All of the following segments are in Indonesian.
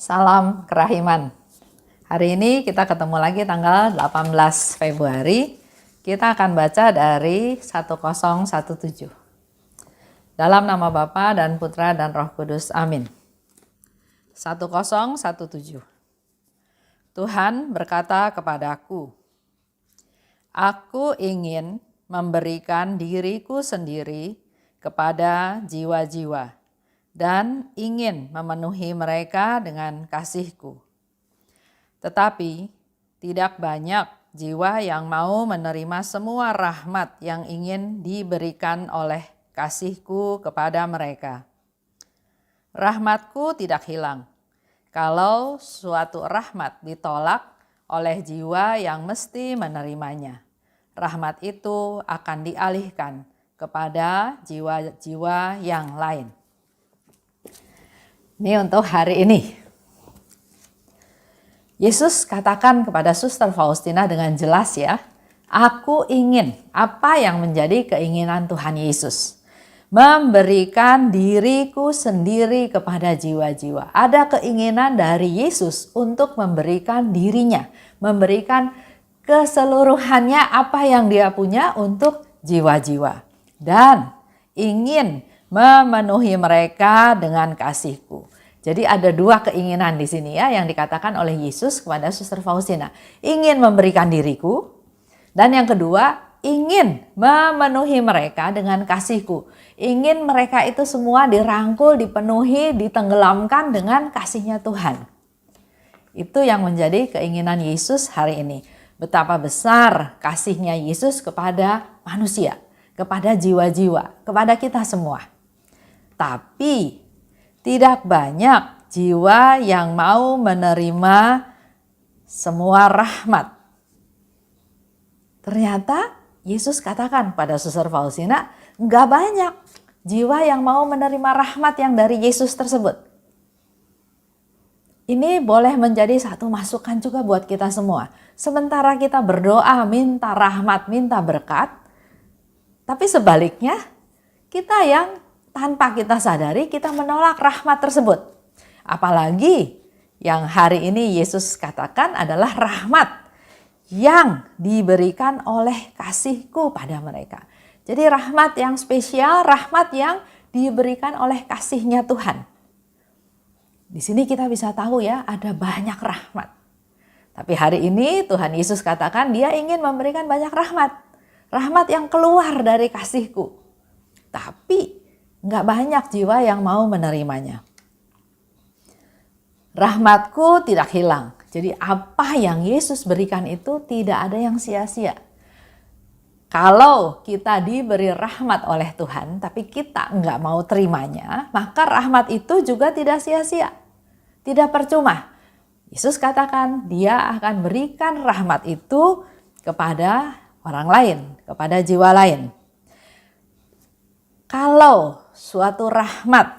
Salam kerahiman. Hari ini kita ketemu lagi tanggal 18 Februari. Kita akan baca dari 1017. Dalam nama Bapa dan Putra dan Roh Kudus. Amin. 1017. Tuhan berkata kepadaku, Aku ingin memberikan diriku sendiri kepada jiwa-jiwa dan ingin memenuhi mereka dengan kasih-Ku. Tetapi tidak banyak jiwa yang mau menerima semua rahmat yang ingin diberikan oleh kasih-Ku kepada mereka. Rahmat-Ku tidak hilang kalau suatu rahmat ditolak oleh jiwa yang mesti menerimanya. Rahmat itu akan dialihkan kepada jiwa-jiwa yang lain. Ini untuk hari ini. Yesus katakan kepada Suster Faustina dengan jelas ya, aku ingin, apa yang menjadi keinginan Tuhan Yesus? Memberikan diriku sendiri kepada jiwa-jiwa. Ada keinginan dari Yesus untuk memberikan dirinya, memberikan keseluruhannya apa yang dia punya untuk jiwa-jiwa. Dan ingin memenuhi mereka dengan kasih-Ku. Jadi ada dua keinginan di sini ya yang dikatakan oleh Yesus kepada Suster Faustina. Ingin memberikan diriku, dan yang kedua ingin memenuhi mereka dengan kasih-Ku. Ingin mereka itu semua dirangkul, dipenuhi, ditenggelamkan dengan kasih-Nya Tuhan. Itu yang menjadi keinginan Yesus hari ini. Betapa besar kasih-Nya Yesus kepada manusia, kepada jiwa-jiwa, kepada kita semua. Tapi tidak banyak jiwa yang mau menerima semua rahmat. Ternyata Yesus katakan pada Suster Faustina, enggak banyak jiwa yang mau menerima rahmat yang dari Yesus tersebut. Ini boleh menjadi satu masukan juga buat kita semua. Sementara kita berdoa, minta rahmat, minta berkat, tapi sebaliknya kita yang tanpa kita sadari kita menolak rahmat tersebut. Apalagi yang hari ini Yesus katakan adalah rahmat yang diberikan oleh kasih-Ku pada mereka. Jadi rahmat yang spesial, rahmat yang diberikan oleh kasih-Nya Tuhan. Di sini kita bisa tahu ya, ada banyak rahmat. Tapi hari ini Tuhan Yesus katakan dia ingin memberikan banyak rahmat. Rahmat yang keluar dari kasih-Ku. Tapi nggak banyak jiwa yang mau menerimanya. Rahmat-Ku tidak hilang. Jadi apa yang Yesus berikan itu tidak ada yang sia-sia. Kalau kita diberi rahmat oleh Tuhan, tapi kita nggak mau terimanya, maka rahmat itu juga tidak sia-sia. Tidak percuma. Yesus katakan dia akan berikan rahmat itu kepada orang lain, kepada jiwa lain. Kalau suatu rahmat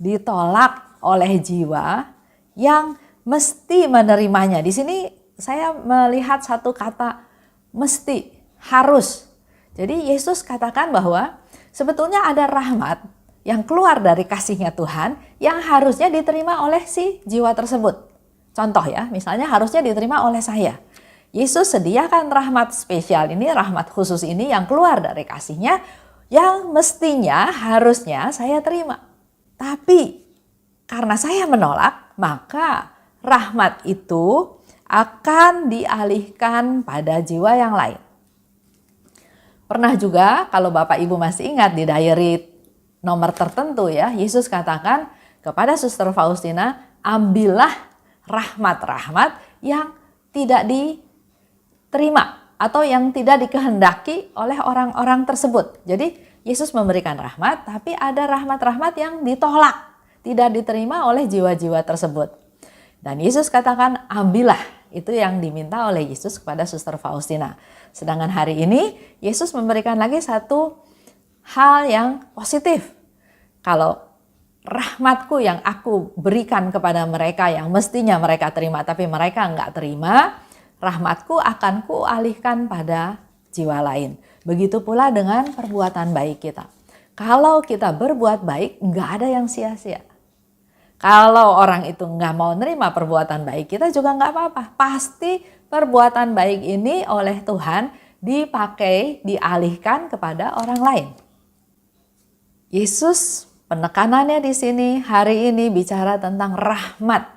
ditolak oleh jiwa yang mesti menerimanya. Di sini saya melihat satu kata mesti, harus. Jadi Yesus katakan bahwa sebetulnya ada rahmat yang keluar dari kasih-Nya Tuhan yang harusnya diterima oleh si jiwa tersebut. Contoh ya, misalnya harusnya diterima oleh saya. Yesus sediakan rahmat spesial ini, rahmat khusus ini yang keluar dari kasih-Nya yang mestinya harusnya saya terima. Tapi karena saya menolak, maka rahmat itu akan dialihkan pada jiwa yang lain. Pernah juga kalau Bapak Ibu masih ingat di diary nomor tertentu ya, Yesus katakan kepada Suster Faustina, ambillah rahmat-rahmat yang tidak diterima atau yang tidak dikehendaki oleh orang-orang tersebut. Jadi Yesus memberikan rahmat, tapi ada rahmat-rahmat yang ditolak, tidak diterima oleh jiwa-jiwa tersebut. Dan Yesus katakan, ambillah. Itu yang diminta oleh Yesus kepada Suster Faustina. Sedangkan hari ini Yesus memberikan lagi satu hal yang positif. Kalau rahmat-Ku yang aku berikan kepada mereka yang mestinya mereka terima, tapi mereka enggak terima, rahmat-Ku akan kualihkan pada jiwa lain. Begitu pula dengan perbuatan baik kita. Kalau kita berbuat baik, enggak ada yang sia-sia. Kalau orang itu nggak mau nerima perbuatan baik kita juga nggak apa-apa. Pasti perbuatan baik ini oleh Tuhan dipakai, dialihkan kepada orang lain. Yesus penekanannya di sini hari ini bicara tentang rahmat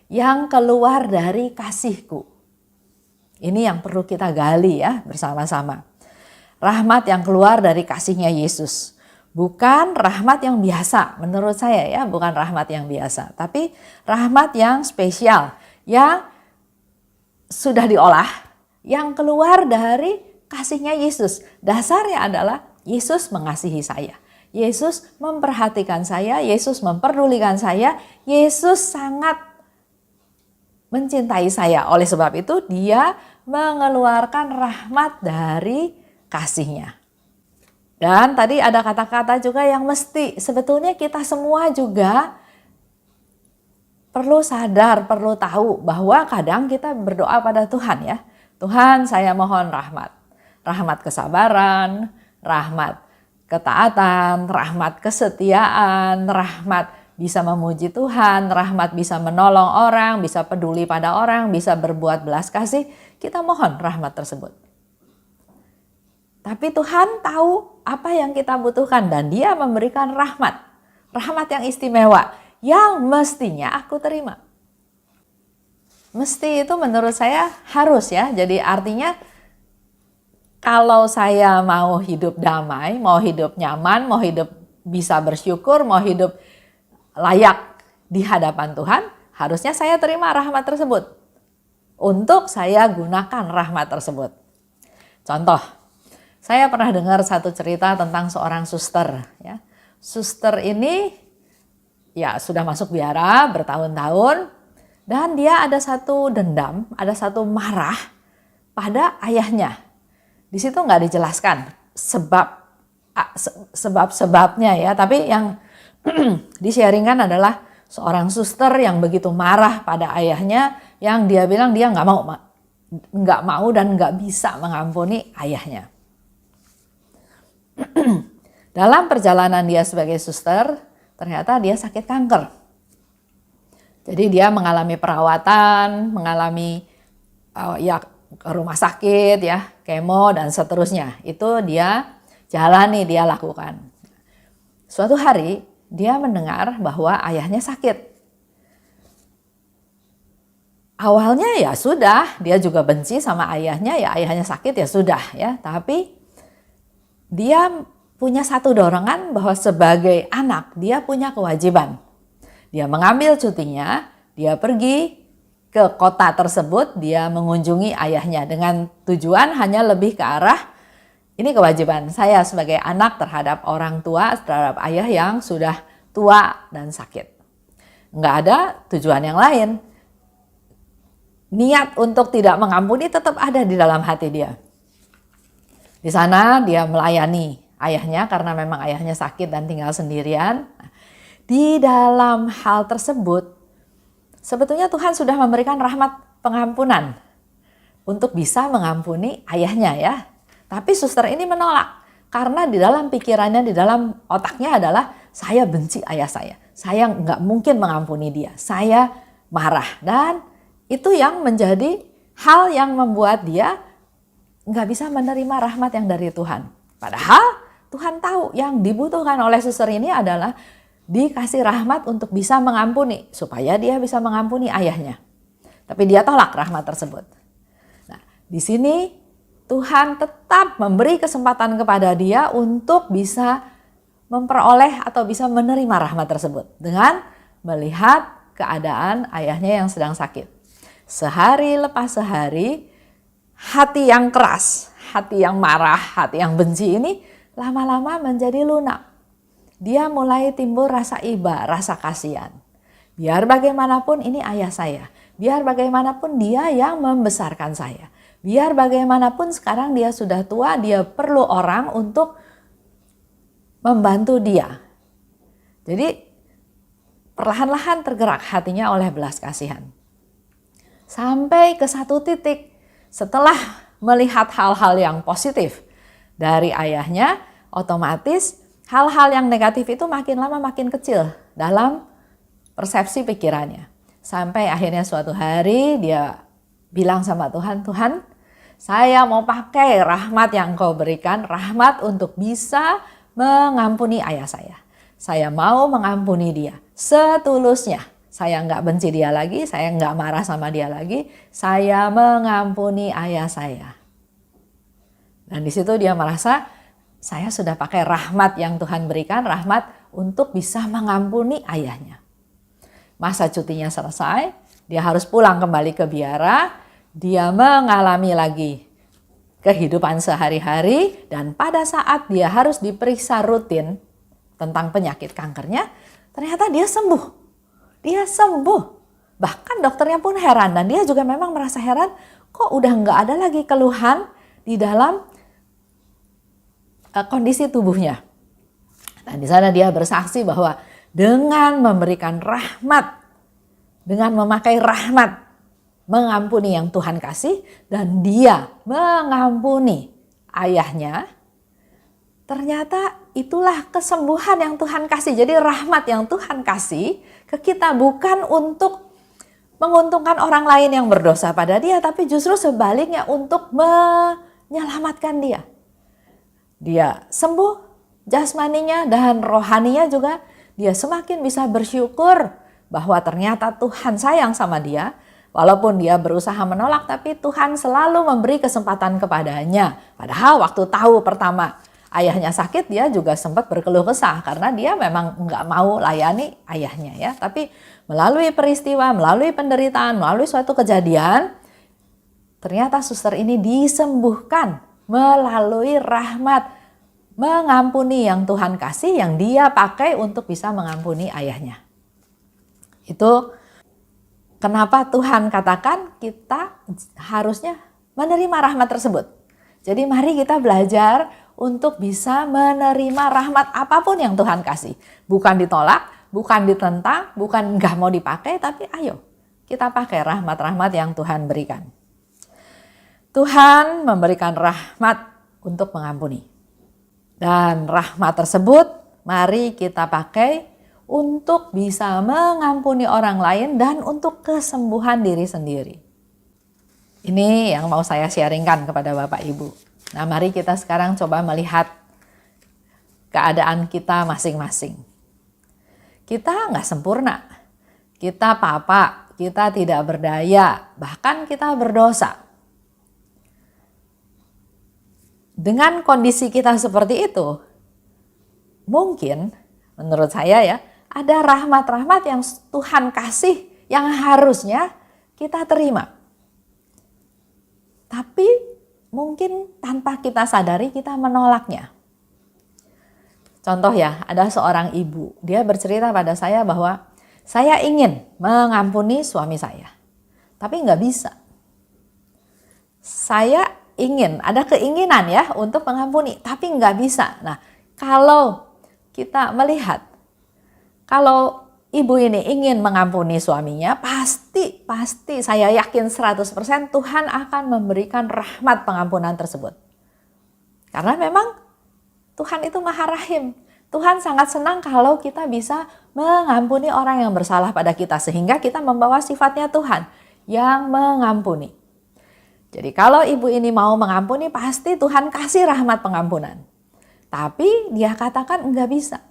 yang keluar dari kasihku. Ini yang perlu kita gali ya bersama-sama. Rahmat yang keluar dari kasihnya Yesus. Bukan rahmat yang biasa menurut saya ya, bukan rahmat yang biasa. Tapi rahmat yang spesial, yang sudah diolah, yang keluar dari kasihnya Yesus. Dasarnya adalah Yesus mengasihi saya. Yesus memperhatikan saya, Yesus memperdulikan saya, Yesus sangat mencintai saya. Oleh sebab itu dia mengeluarkan rahmat dari kasihnya. Dan tadi ada kata-kata juga yang mesti. Sebetulnya kita semua juga perlu sadar, perlu tahu bahwa kadang kita berdoa pada Tuhan ya. Tuhan, saya mohon rahmat. Rahmat kesabaran, rahmat ketaatan, rahmat kesetiaan, rahmat bisa memuji Tuhan, rahmat bisa menolong orang, bisa peduli pada orang, bisa berbuat belas kasih. Kita mohon rahmat tersebut. Tapi Tuhan tahu apa yang kita butuhkan dan Dia memberikan rahmat. Rahmat yang istimewa yang mestinya aku terima. Mesti itu menurut saya harus ya. Jadi artinya kalau saya mau hidup damai, mau hidup nyaman, mau hidup bisa bersyukur, mau hidup layak di hadapan Tuhan, harusnya saya terima rahmat tersebut. Untuk saya gunakan rahmat tersebut. Contoh, saya pernah dengar satu cerita tentang seorang suster. Ya. Suster ini ya sudah masuk biara bertahun-tahun dan dia ada satu dendam, ada satu marah pada ayahnya. Di situ nggak dijelaskan sebabnya ya, tapi yang di-sharingkan adalah seorang suster yang begitu marah pada ayahnya, yang dia bilang dia nggak mau dan nggak bisa mengampuni ayahnya. Dalam perjalanan dia sebagai suster, ternyata dia sakit kanker. Jadi dia mengalami perawatan, mengalami ke rumah sakit ya, kemo dan seterusnya. Itu dia jalani, dia lakukan. Suatu hari dia mendengar bahwa ayahnya sakit. Awalnya ya sudah, dia juga benci sama ayahnya, ya ayahnya sakit ya sudah ya. Tapi dia punya satu dorongan bahwa sebagai anak dia punya kewajiban. Dia mengambil cutinya, dia pergi ke kota tersebut, dia mengunjungi ayahnya dengan tujuan hanya lebih ke arah ini kewajiban saya sebagai anak terhadap orang tua, terhadap ayah yang sudah tua dan sakit. Nggak ada tujuan yang lain. Niat untuk tidak mengampuni tetap ada di dalam hati dia. Di sana dia melayani ayahnya karena memang ayahnya sakit dan tinggal sendirian. Di dalam hal tersebut, sebetulnya Tuhan sudah memberikan rahmat pengampunan untuk bisa mengampuni ayahnya ya. Tapi suster ini menolak karena di dalam pikirannya, di dalam otaknya adalah saya benci ayah saya nggak mungkin mengampuni dia, saya marah. Dan itu yang menjadi hal yang membuat dia nggak bisa menerima rahmat yang dari Tuhan. Padahal Tuhan tahu yang dibutuhkan oleh suster ini adalah dikasih rahmat untuk bisa mengampuni, supaya dia bisa mengampuni ayahnya. Tapi dia tolak rahmat tersebut. Nah, di sini Tuhan tetap memberi kesempatan kepada dia untuk bisa memperoleh atau bisa menerima rahmat tersebut dengan melihat keadaan ayahnya yang sedang sakit. Sehari lepas sehari, hati yang keras, hati yang marah, hati yang benci ini lama-lama menjadi lunak. Dia mulai timbul rasa iba, rasa kasihan. Biar bagaimanapun ini ayah saya. Biar bagaimanapun dia yang membesarkan saya. Biar bagaimanapun sekarang dia sudah tua, dia perlu orang untuk membantu dia. Jadi perlahan-lahan tergerak hatinya oleh belas kasihan. Sampai ke satu titik setelah melihat hal-hal yang positif dari ayahnya, otomatis hal-hal yang negatif itu makin lama makin kecil dalam persepsi pikirannya. Sampai akhirnya suatu hari dia bilang sama Tuhan, Tuhan, saya mau pakai rahmat yang Engkau berikan, rahmat untuk bisa mengampuni ayah saya. Saya mau mengampuni dia setulusnya. Saya nggak benci dia lagi, saya nggak marah sama dia lagi. Saya mengampuni ayah saya. Dan di situ dia merasa, saya sudah pakai rahmat yang Tuhan berikan, rahmat untuk bisa mengampuni ayahnya. Masa cutinya selesai, dia harus pulang kembali ke biara, dia mengalami lagi kehidupan sehari-hari, dan pada saat dia harus diperiksa rutin tentang penyakit kankernya, ternyata dia sembuh. Dia sembuh. Bahkan dokternya pun heran, dan dia juga memang merasa heran, kok udah nggak ada lagi keluhan di dalam kondisi tubuhnya. Dan di sana dia bersaksi bahwa dengan memberikan rahmat, dengan memakai rahmat, mengampuni yang Tuhan kasih, dan dia mengampuni ayahnya, ternyata itulah kesembuhan yang Tuhan kasih. Jadi rahmat yang Tuhan kasih ke kita bukan untuk menguntungkan orang lain yang berdosa pada dia, tapi justru sebaliknya untuk menyelamatkan dia. Dia sembuh jasmaninya dan rohaninya juga, dia semakin bisa bersyukur bahwa ternyata Tuhan sayang sama dia. Walaupun dia berusaha menolak, tapi Tuhan selalu memberi kesempatan kepadanya. Padahal waktu tahu pertama ayahnya sakit, dia juga sempat berkeluh kesah karena dia memang nggak mau layani ayahnya ya. Tapi melalui peristiwa, melalui penderitaan, melalui suatu kejadian, ternyata suster ini disembuhkan melalui rahmat mengampuni yang Tuhan kasih, yang dia pakai untuk bisa mengampuni ayahnya. Itu kenapa Tuhan katakan kita harusnya menerima rahmat tersebut. Jadi mari kita belajar untuk bisa menerima rahmat apapun yang Tuhan kasih. Bukan ditolak, bukan ditentang, bukan nggak mau dipakai, tapi ayo kita pakai rahmat-rahmat yang Tuhan berikan. Tuhan memberikan rahmat untuk mengampuni. Dan rahmat tersebut mari kita pakai untuk bisa mengampuni orang lain dan untuk kesembuhan diri sendiri. Ini yang mau saya sharingkan kepada Bapak Ibu. Nah, mari kita sekarang coba melihat keadaan kita masing-masing. Kita nggak sempurna, kita papa, kita tidak berdaya, bahkan kita berdosa. Dengan kondisi kita seperti itu, mungkin menurut saya ya, ada rahmat-rahmat yang Tuhan kasih yang harusnya kita terima. Tapi mungkin tanpa kita sadari kita menolaknya. Contoh ya, ada seorang ibu, dia bercerita pada saya bahwa saya ingin mengampuni suami saya, tapi nggak bisa. Saya ingin, ada keinginan ya untuk mengampuni, tapi nggak bisa. Nah, kalau kita melihat, kalau ibu ini ingin mengampuni suaminya, pasti saya yakin 100% Tuhan akan memberikan rahmat pengampunan tersebut. Karena memang Tuhan itu Maha Rahim. Tuhan sangat senang kalau kita bisa mengampuni orang yang bersalah pada kita, sehingga kita membawa sifatnya Tuhan yang mengampuni. Jadi kalau ibu ini mau mengampuni, pasti Tuhan kasih rahmat pengampunan. Tapi dia katakan enggak bisa.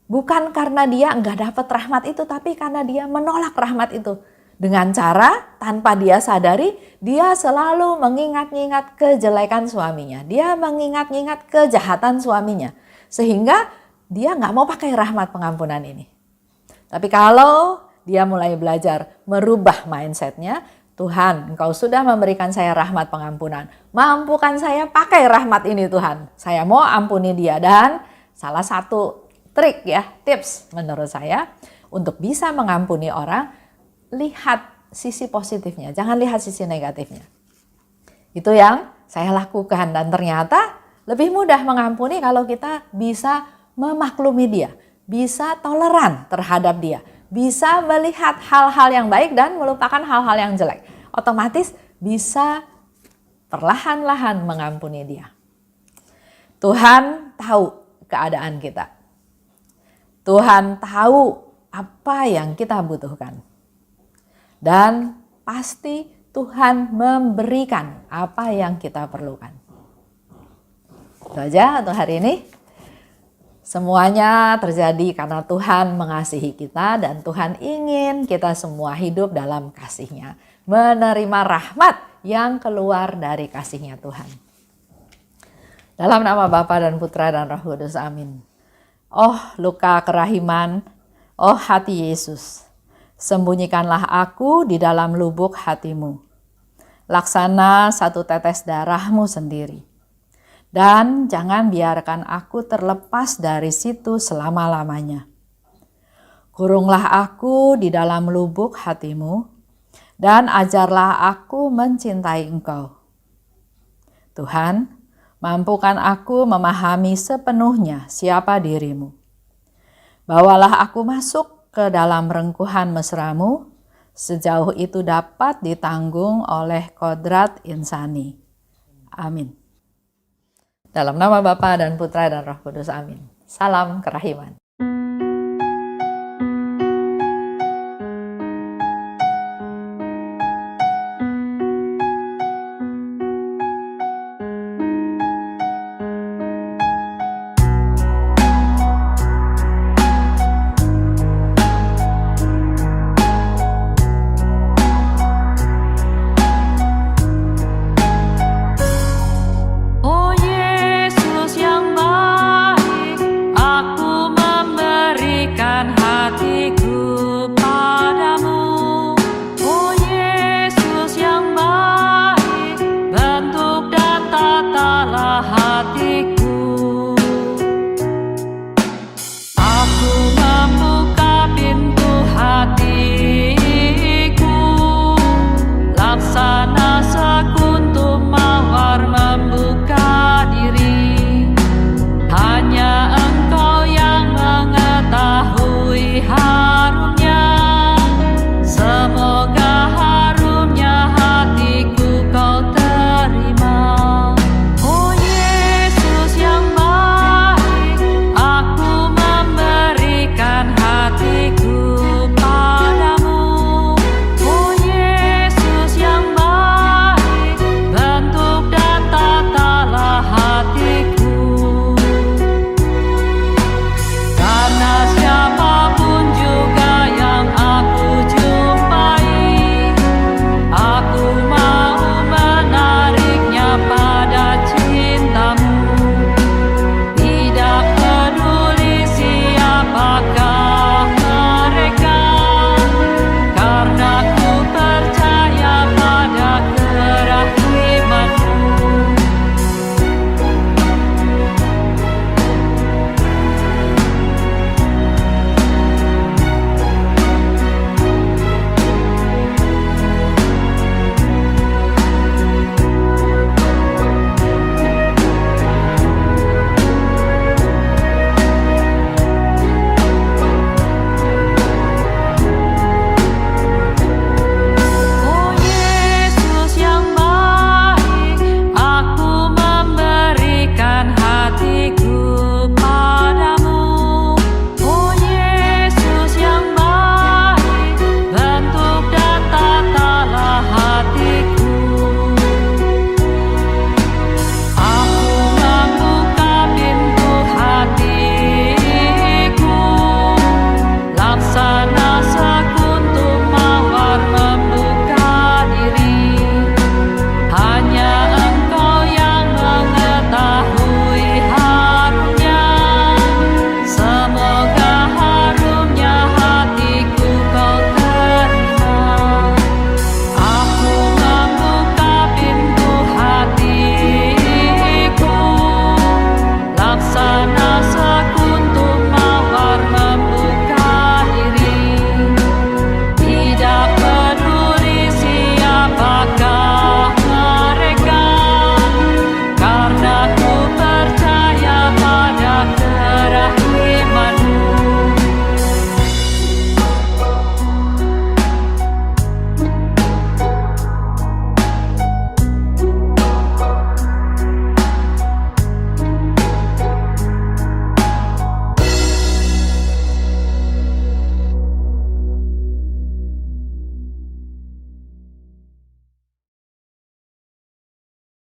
Bukan karena dia enggak dapat rahmat itu, tapi karena dia menolak rahmat itu. Dengan cara tanpa dia sadari, dia selalu mengingat-ingat kejelekan suaminya. Dia mengingat-ingat kejahatan suaminya. Sehingga dia enggak mau pakai rahmat pengampunan ini. Tapi kalau dia mulai belajar merubah mindsetnya, Tuhan, Engkau sudah memberikan saya rahmat pengampunan. Mampukan saya pakai rahmat ini Tuhan. Saya mau ampuni dia. Dan salah satu trik ya, tips menurut saya untuk bisa mengampuni orang, lihat sisi positifnya. Jangan lihat sisi negatifnya. Itu yang saya lakukan dan ternyata lebih mudah mengampuni kalau kita bisa memaklumi dia. Bisa toleran terhadap dia. Bisa melihat hal-hal yang baik dan melupakan hal-hal yang jelek. Otomatis bisa perlahan-lahan mengampuni dia. Tuhan tahu keadaan kita. Tuhan tahu apa yang kita butuhkan. Dan pasti Tuhan memberikan apa yang kita perlukan. Itu aja untuk hari ini. Semuanya terjadi karena Tuhan mengasihi kita dan Tuhan ingin kita semua hidup dalam kasih-Nya. Menerima rahmat yang keluar dari kasih-Nya Tuhan. Dalam nama Bapa dan Putra dan Roh Kudus, amin. Oh luka kerahiman, oh hati Yesus, sembunyikanlah aku di dalam lubuk hatimu. Laksana satu tetes darahmu sendiri. Dan jangan biarkan aku terlepas dari situ selama-lamanya. Kurunglah aku di dalam lubuk hatimu, dan ajarlah aku mencintai Engkau. Tuhan, mampukan aku memahami sepenuhnya siapa dirimu. Bawalah aku masuk ke dalam rengkuhan mesramu, sejauh itu dapat ditanggung oleh kodrat insani. Amin. Dalam nama Bapa dan Putra dan Roh Kudus, amin. Salam kerahiman.